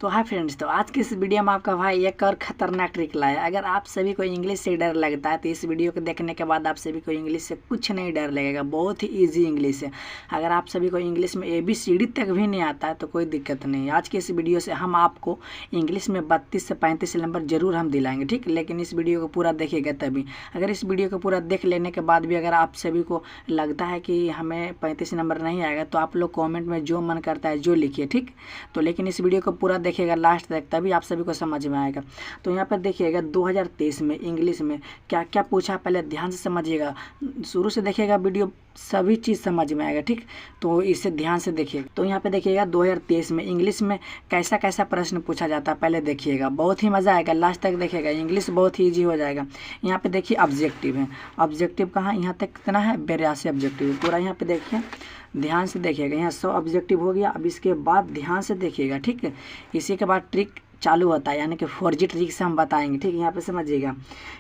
तो hi friends, तो आज की इस वीडियो में आपका भाई एक और खतरनाक ट्रिक लाया। अगर आप सभी को इंग्लिश से डर लगता है तो इस वीडियो को देखने के बाद आप सभी को इंग्लिश से कुछ नहीं डर लगेगा। बहुत ही इजी इंग्लिश है। अगर आप सभी को इंग्लिश में ABCD तक भी नहीं आता है तो कोई दिक्कत नहीं। आज की इस वीडियो से हम आपको इंग्लिश में 32 से 35 नंबर जरूर हम दिलाएंगे, ठीक। लेकिन इस वीडियो को पूरा देखिएगा तभी। अगर इस वीडियो को पूरा देख लेने के बाद भी अगर आप सभी को लगता है कि हमें 35 नंबर नहीं आएगा तो आप लोग कॉमेंट में जो मन करता है जो लिखिए, ठीक। तो लेकिन इस वीडियो को पूरा देखिएगा लास्ट तक, तभी आप सभी को समझ में आएगा। तो यहाँ पर देखिएगा 2023 में इंग्लिश में क्या क्या पूछा, पहले ध्यान से समझिएगा, शुरू से देखिएगा वीडियो, सभी चीज़ समझ में आएगा, ठीक। तो इसे ध्यान से देखिएगा। तो यहाँ पे देखिएगा 2023 में इंग्लिश में कैसा कैसा प्रश्न पूछा जाता है, पहले देखिएगा, बहुत ही मज़ा आएगा। लास्ट तक देखिएगा, इंग्लिश बहुत ही ईजी हो जाएगा। यहाँ पे देखिए ऑब्जेक्टिव है। ऑब्जेक्टिव कहाँ, यहाँ तक कितना है, 82 ऑब्जेक्टिव पूरा। यहाँ पे देखिए, ध्यान से देखिएगा, यहाँ 100 ऑब्जेक्टिव हो गया। अब इसके बाद ध्यान से देखिएगा, ठीक है। इसी के बाद ट्रिक चालू होता है, यानी कि 4G ट्रिक से हम बताएंगे, ठीक। यहाँ पे समझिएगा,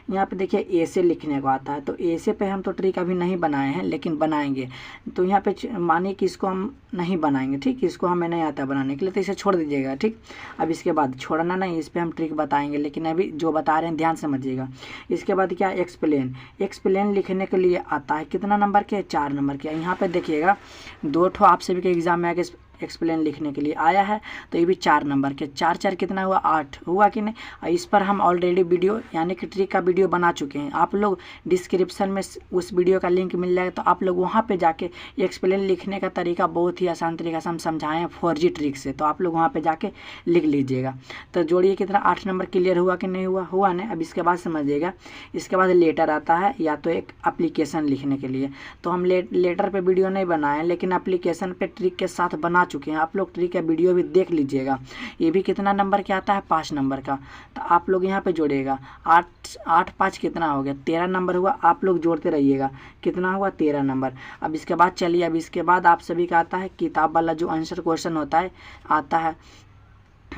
यहाँ पे देखिए ऐसे लिखने को आता है, तो ऐसे पे हम तो ट्रिक अभी नहीं बनाए हैं लेकिन बनाएंगे। तो यहाँ पे मानिए कि इसको हम नहीं बनाएंगे, ठीक। इसको हमें नहीं आता बनाने के लिए, तो इसे छोड़ दीजिएगा, ठीक। अब इसके बाद छोड़ना नहीं, इस पर हम ट्रिक बताएंगे, लेकिन अभी जो बता रहे हैं ध्यान समझिएगा। इसके बाद क्या, एक्सप्लेन। एक्सप्लेन लिखने के लिए आता है कितना नंबर के, 4 नंबर के। यहाँ पर देखिएगा 2 ठो आप सभी के एग्जाम में आगे एक्सप्लेन लिखने के लिए आया है, तो ये भी 4 नंबर के। 4 4 कितना हुआ, 8 हुआ कि नहीं। और इस पर हम ऑलरेडी वीडियो यानी कि ट्रिक का वीडियो बना चुके हैं। आप लोग डिस्क्रिप्शन में उस वीडियो का लिंक मिल जाएगा, तो आप लोग वहाँ पे जाके एक्सप्लेन लिखने का तरीका बहुत ही आसान तरीका से हम समझाएं हैं 4G ट्रिक से, तो आप लोग वहाँ पे जाके लिख लीजिएगा। तो जोड़िए कितना, 8 नंबर क्लियर हुआ कि नहीं हुआ, हुआ नहीं। अब इसके बाद समझिएगा, इसके बाद लेटर आता है, या तो एक एप्लीकेशन लिखने के लिए। तो हम लेटर पर वीडियो नहीं बनाए, लेकिन एप्लीकेशन पर ट्रिक के साथ बना चुके हैं। आप लोग ट्रिक का वीडियो भी देख लीजिएगा। ये भी कितना नंबर के आता है, 5 नंबर का। तो आप लोग यहाँ पे जोड़िएगा, 8 5 कितना हो गया, 13 नंबर हुआ। आप लोग जोड़ते रहिएगा, कितना हुआ, 13 नंबर। अब इसके बाद चलिए, अब इसके बाद आप सभी का आता है किताब वाला जो आंसर क्वेश्चन होता है, आता है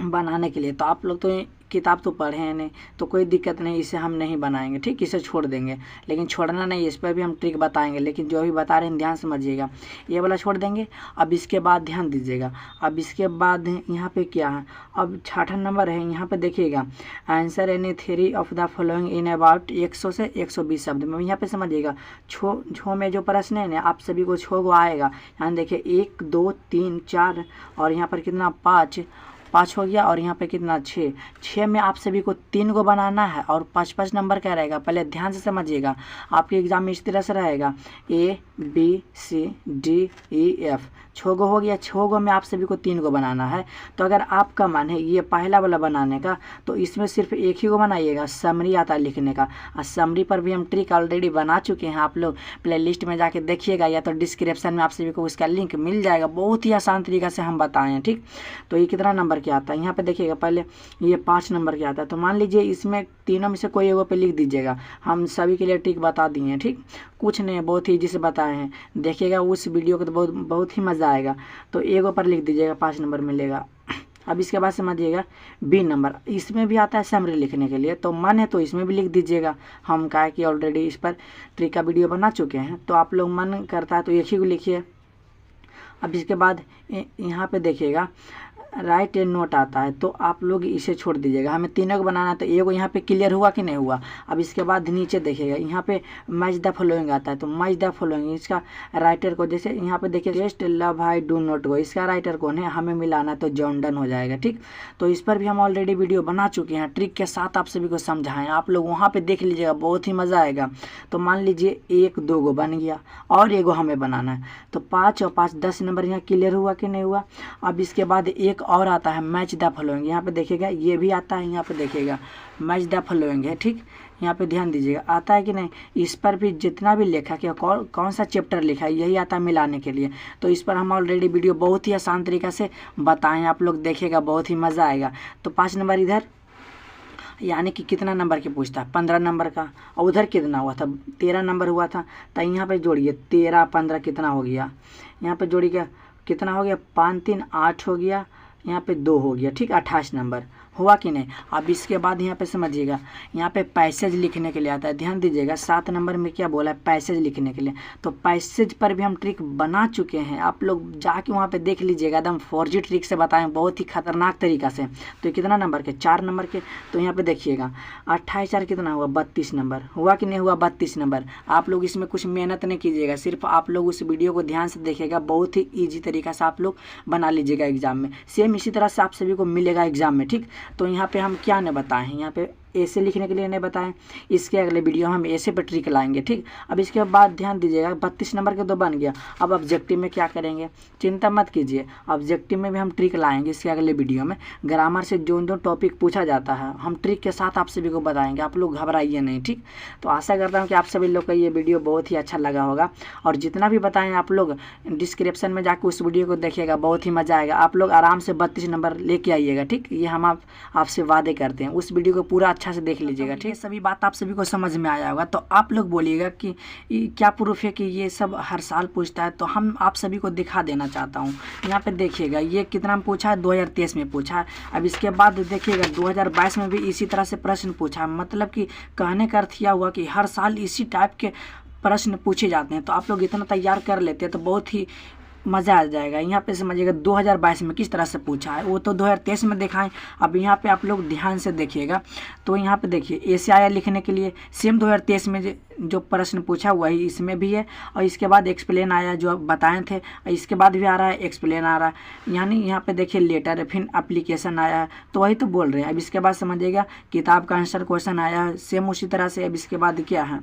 बनाने के लिए। तो आप लोग तो किताब तो पढ़े हैं नहीं, तो कोई दिक्कत नहीं, इसे हम नहीं बनाएंगे, ठीक। इसे छोड़ देंगे, लेकिन छोड़ना नहीं, इस पर भी हम ट्रिक बताएंगे, लेकिन जो भी बता रहे हैं ध्यान समझिएगा। ये वाला छोड़ देंगे। अब इसके बाद ध्यान दीजिएगा, अब इसके बाद यहाँ पे क्या है, अब 6ठा नंबर है। यहाँ पे देखिएगा, answer any three of the following in about 100 से 120 शब्द में। यहाँ पे समझिएगा, छो में जो प्रश्न है ना, आप सभी को 6 गो आएगा। यहाँ देखिए 1 2 3 4 और यहाँ पर कितना, 5 हो गया। और यहाँ पे कितना, 6 में आप सभी को 3 गो बनाना है और 5 नंबर का रहेगा। पहले ध्यान से समझिएगा, आपके एग्जाम में इस तरह से रहेगा, ABCDEF 6 गो हो गया। 6 गो में आप सभी को 3 गो बनाना है। तो अगर आपका मन है ये पहला वाला बनाने का, तो इसमें सिर्फ एक ही गो बनाइएगा, समरी आता है लिखने का। और समरी पर भी हम ट्रिक ऑलरेडी बना चुके हैं, आप लोग प्लेलिस्ट में जाके देखिएगा, या तो डिस्क्रिप्शन में आप सभी को उसका लिंक मिल जाएगा। बहुत ही आसान तरीका से हम बताएं हैं, ठीक। तो ये कितना नंबर क्या आता है, यहाँ पे देखिएगा, पहले ये 5 नंबर क्या आता है। तो मान लीजिए इसमें तीनों में से कोई एगो पे लिख दीजिएगा। हम सभी के लिए ट्रिक बता दिए हैं, ठीक। कुछ नहीं, बहुत ही ईजी से बताए हैं, देखिएगा उस वीडियो को, तो बहुत ही मज़ा आएगा। तो एगो पर लिख दीजिएगा, 5 नंबर मिलेगा। अब इसके बाद समझिएगा B नंबर, इसमें भी आता है समरी लिखने के लिए। तो मन है तो इसमें भी लिख दीजिएगा। हम कहा कि ऑलरेडी इस पर ट्रिक का वीडियो बना चुके हैं, तो आप लोग मन करता है तो एक ही को लिखिए। अब इसके बाद यहाँ पे देखिएगा राइट ए नोट आता है, तो आप लोग इसे छोड़ दीजिएगा। हमें तीनों को बनाना है, तो एगो यहाँ पे क्लियर हुआ कि नहीं हुआ। अब इसके बाद नीचे देखिएगा, यहाँ पे मैच द फॉलोइंग आता है, तो मैच द फॉलोइंग, इसका राइटर को, जैसे यहाँ पे देखिए just love I do not go, इसका राइटर कौन है, हमें मिलाना है, तो जॉन डन हो जाएगा, ठीक। तो इस पर भी हम ऑलरेडी वीडियो बना चुके हैं, ट्रिक के साथ आप सभी को समझाएं। आप लोग वहाँ पर देख लीजिएगा, बहुत ही मज़ा आएगा। तो मान लीजिए 1 2 गो बन गया और एगो हमें बनाना है, तो 5 और 5 10 नंबर यहाँ क्लियर हुआ कि नहीं हुआ। अब इसके बाद एक और आता है मैच द फॉलोइंग, यहाँ पे देखिएगा ये भी आता है, यहाँ पे देखिएगा मैच द फॉलोइंग है, ठीक। यहाँ पे ध्यान दीजिएगा, आता है कि नहीं। इस पर भी जितना भी लिखा कि कौन सा चैप्टर लिखा है, यही आता है मिलाने के लिए। तो इस पर हम ऑलरेडी वीडियो बहुत ही आसान तरीका से बताएं, आप लोग देखिएगा, बहुत ही मज़ा आएगा। तो 5 नंबर इधर, यानी कि कितना नंबर के पूछता है, 15 नंबर का। और उधर कितना हुआ था, 13 नंबर हुआ था। तो यहाँ पे जोड़िए, 13 15 कितना हो गया, यहाँ पे जोड़िए कितना हो गया, 5 3 8 हो गया, यहाँ पे 2 हो गया, ठीक। 28 नंबर। हुआ कि नहीं। अब इसके बाद यहाँ पे समझिएगा, यहाँ पे पैसेज लिखने के लिए आता है, ध्यान दीजिएगा 7 नंबर में क्या बोला है, पैसेज लिखने के लिए। तो पैसेज पर भी हम ट्रिक बना चुके हैं, आप लोग जाके वहाँ पे देख लीजिएगा, एकदम 4G ट्रिक से बताएं, बहुत ही खतरनाक तरीका से। तो कितना नंबर के, 4 नंबर के। तो यहाँ पे देखिएगा 28 कितना हुआ, 32 नंबर। हुआ कि नहीं हुआ, 32 नंबर। आप लोग इसमें कुछ मेहनत नहीं कीजिएगा, सिर्फ आप लोग उस वीडियो को ध्यान से देखिएगा, बहुत ही ईजी तरीका से आप लोग बना लीजिएगा एग्जाम में। सेम इसी तरह से आप सभी को मिलेगा एग्जाम में, ठीक। तो यहाँ पे हम क्या नहीं बताए हैं, यहाँ पे ऐसे लिखने के लिए नहीं बताएं, इसके अगले वीडियो हम ऐसे पे ट्रिक लाएंगे, ठीक। अब इसके बाद ध्यान दीजिएगा 32 नंबर के तो बन गया। अब ऑब्जेक्टिव में क्या करेंगे, चिंता मत कीजिए, ऑब्जेक्टिव में भी हम ट्रिक लाएंगे इसके अगले वीडियो में। ग्रामर से जो जो टॉपिक पूछा जाता है हम ट्रिक के साथ आप सभी को बताएंगे, आप लोग घबराइए नहीं, ठीक। तो आशा करता हूँ कि आप सभी लोग का ये वीडियो बहुत ही अच्छा लगा होगा, और जितना भी बताएं आप लोग डिस्क्रिप्शन में जाकर उस वीडियो को देखिएगा, बहुत ही मज़ा आएगा। आप लोग आराम से 32 नंबर लेके आइएगा, ठीक। ये हम आपसे वादे करते हैं। उस वीडियो को पूरा अच्छा से देख लीजिएगा, ठीक है। सभी बात आप सभी को समझ में आया होगा। तो आप लोग बोलिएगा कि क्या प्रूफ है कि ये सब हर साल पूछता है, तो हम आप सभी को दिखा देना चाहता हूँ। यहाँ पे देखिएगा ये कितना में पूछा है, 2023 में पूछा है। अब इसके बाद देखिएगा 2022 में भी इसी तरह से प्रश्न पूछा है। मतलब कि कहने का अर्थ यह हुआ कि हर साल इसी टाइप के प्रश्न पूछे जाते हैं। तो आप लोग इतना तैयार कर लेते हैं तो बहुत ही मज़ा आ जाएगा। यहाँ पे समझिएगा 2022 में किस तरह से पूछा है, वो तो 2023 में दिखाएं। अब यहाँ पे आप लोग ध्यान से देखिएगा, तो यहाँ पे देखिए ऐसे आया लिखने के लिए, सेम 2023 में जो प्रश्न पूछा वही इसमें भी है, और इसके बाद एक्सप्लेन आया जो बताए थे, इसके बाद भी आ रहा है एक्सप्लेन आ रहा है। यानी यहाँ पे देखिए लेटर है, फिर एप्लीकेशन आया है, तो वही तो बोल रहे हैं। अब इसके बाद समझिएगा किताब का आंसर क्वेश्चन आया है सेम उसी तरह से। अब इसके बाद क्या है,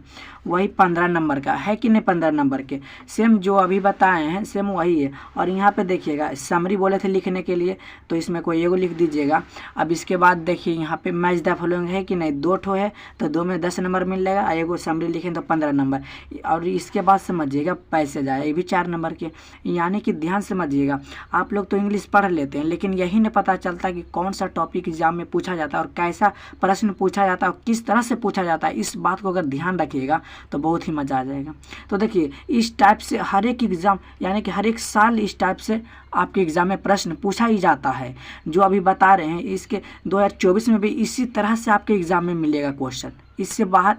वही 15 नंबर का है कि नहीं, 15 नंबर के सेम जो अभी बताए हैं सेम वही है। और यहाँ पे देखिएगा समरी बोले थे लिखने के लिए, तो इसमें कोई एगो लिख दीजिएगा। अब इसके बाद देखिए यहाँ पे मैच द फॉलोइंग है कि नहीं, 2 ठो है तो 2 में 10 नंबर मिलेगा, एगो समरी लिखें तो 15 नंबर। और इसके बाद समझिएगा पैसेज आया, ये भी 4 नंबर के। यानी कि ध्यान समझिएगा, आप लोग तो इंग्लिश पढ़ लेते हैं, लेकिन यही नहीं पता चलता कि कौन सा टॉपिक एग्जाम में पूछा जाता है और कैसा प्रश्न पूछा जाता है और किस तरह से पूछा जाता है। इस बात को अगर ध्यान रखिएगा तो बहुत ही मज़ा आ जाएगा। तो देखिए इस टाइप से हर एक एग्ज़ाम, यानी कि हर एक साल इस टाइप से आपके एग्ज़ाम में प्रश्न पूछा ही जाता है। जो अभी बता रहे हैं इसके 2024 में भी इसी तरह से आपके एग्ज़ाम में मिलेगा क्वेश्चन, इससे बाहर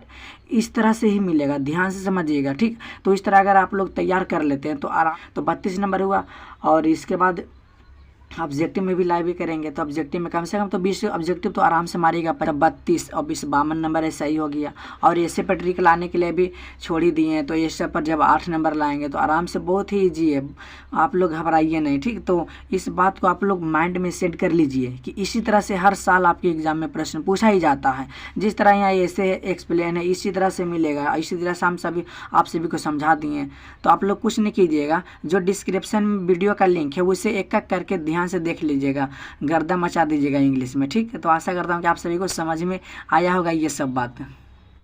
इस तरह से ही मिलेगा, ध्यान से समझिएगा, ठीक। तो इस तरह अगर आप लोग तैयार कर लेते हैं तो आराम, तो 32 नंबर हुआ। और इसके बाद ऑब्जेक्टिव में भी लाइव भी करेंगे, तो ऑब्जेक्टिव में कम से कम तो 20 ऑब्जेक्टिव तो आराम से मारेगा। 32 और 20 52 नंबर है, सही हो गया। और ऐसे पर ट्रिक लाने के लिए भी छोड़ ही दिए हैं, तो ऐसे पर जब 8 नंबर लाएंगे तो आराम से, बहुत ही ईजी है, आप लोग घबराइए नहीं, ठीक। तो इस बात को आप लोग माइंड में सेट कर लीजिए कि इसी तरह से हर साल आपके एग्जाम में प्रश्न पूछा ही जाता है। जिस तरह यहाँ ऐसे एक्सप्लेन है इसी तरह से मिलेगा, इसी तरह से हम सभी आप सभी को समझा दिए। तो आप लोग कुछ नहीं कीजिएगा, जो डिस्क्रिप्शन में वीडियो का लिंक है उसे एक एक करके ध्यान से देख लीजिएगा, गर्दा मचा दीजिएगा इंग्लिश में, ठीक है। तो आशा करता हूँ कि आप सभी को समझ में आया होगा ये सब बात।